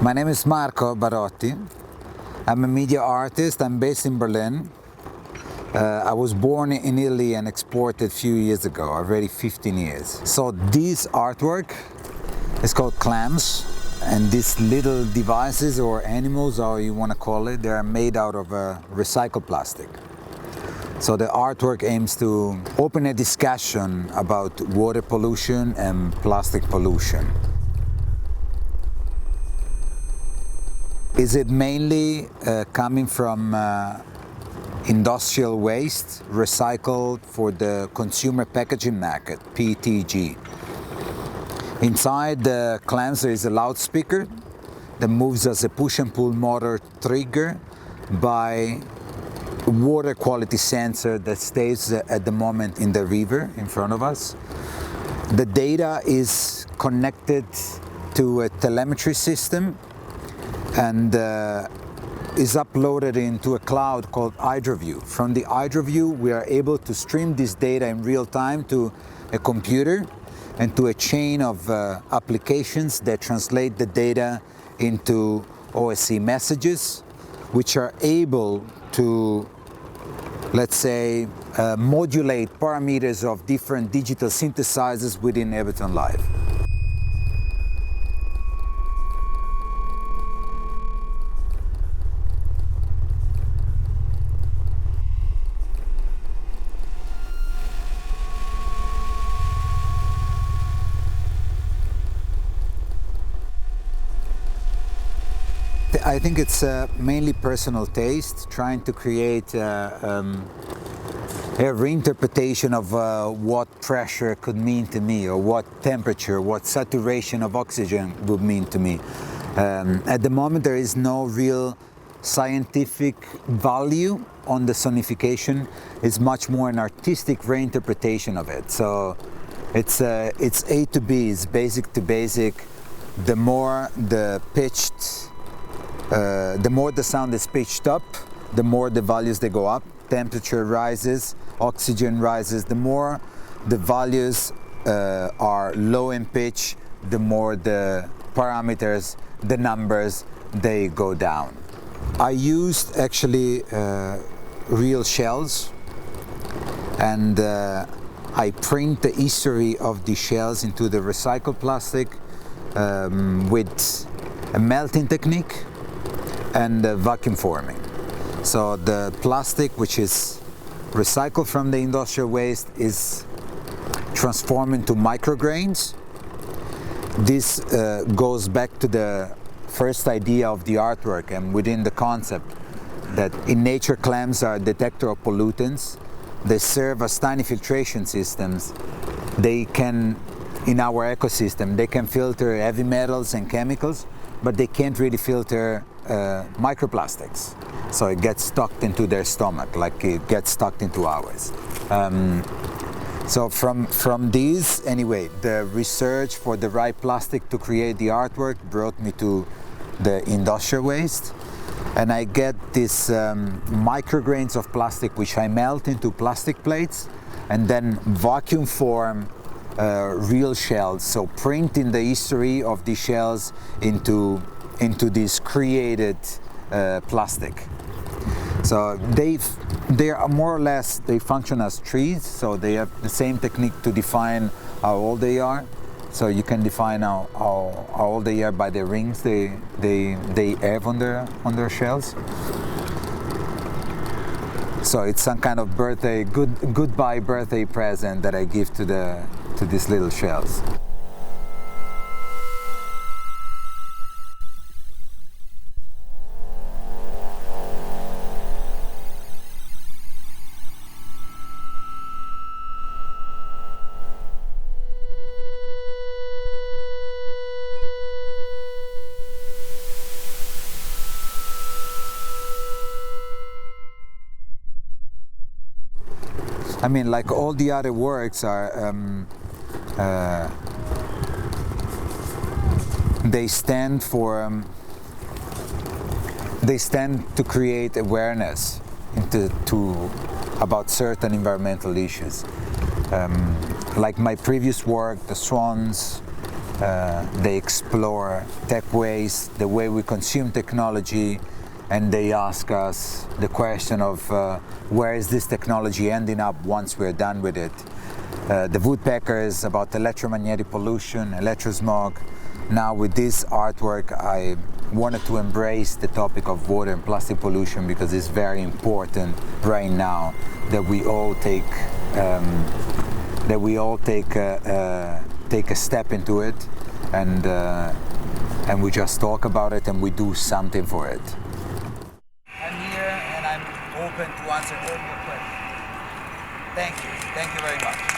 My name is Marco-Barotti. I'm a media artist. I'm based in Berlin. I was born in Italy and exported a few years ago, already 15 years. So this artwork is called CLAMS, and these little devices or animals, or you want to call it, they are made out of recycled plastic. So the artwork aims to open a discussion about water pollution and plastic pollution. Is it mainly coming from industrial waste recycled for the consumer packaging market, PETG? Inside the CLAMS there is a loudspeaker that moves as a push and pull motor trigger by water quality sensor that stays at the moment in the river in front of us. The data is connected to a telemetry system and is uploaded into a cloud called HydroView. From the HydroView, we are able to stream this data in real time to a computer and to a chain of applications that translate the data into OSC messages, which are able to, let's say, modulate parameters of different digital synthesizers within Ableton Live. I think it's mainly personal taste, trying to create a reinterpretation of what pressure could mean to me, or what temperature, what saturation of oxygen would mean to me. At the moment there is no real scientific value on the sonification. It's much more an artistic reinterpretation of it. So it's A to B, it's basic to basic. The more the sound is pitched up, the more the values they go up. Temperature rises, oxygen rises. The more the values are low in pitch, the more the parameters, the numbers, they go down. I used actually real shells, and I print the history of the shells into the recycled plastic with a melting technique and vacuum forming. So the plastic, which is recycled from the industrial waste, is transformed into micrograins. This goes back to the first idea of the artwork, and within the concept that in nature CLAMS are a detector of pollutants. They serve as tiny filtration systems. They can, in our ecosystem, they can filter heavy metals and chemicals, but they can't really filter microplastics. So it gets stuck into their stomach, like it gets stuck into ours. So from these, anyway, the research for the right plastic to create the artwork brought me to the industrial waste. And I get these micrograins of plastic, which I melt into plastic plates and then vacuum form real shells. So printing the history of the shells into this created plastic. So they are more or less, they function as trees, so they have the same technique to define how old they are. So you can define how old they are by the rings they have on their shells. So it's some kind of goodbye birthday present that I give to these little shells. I mean, like all the other works are, they stand to create awareness about certain environmental issues. Like my previous work, the swans, They explore tech waste, the way we consume technology, and they ask us the question of where is this technology ending up once we're done with it. The woodpeckers about electromagnetic pollution, electrosmog. Now with this artwork I wanted to embrace the topic of water and plastic pollution because it's very important right now that we all take take a step into it, and we just talk about it and we do something for it. I'm here and I'm open to answer all your questions. Thank you very much.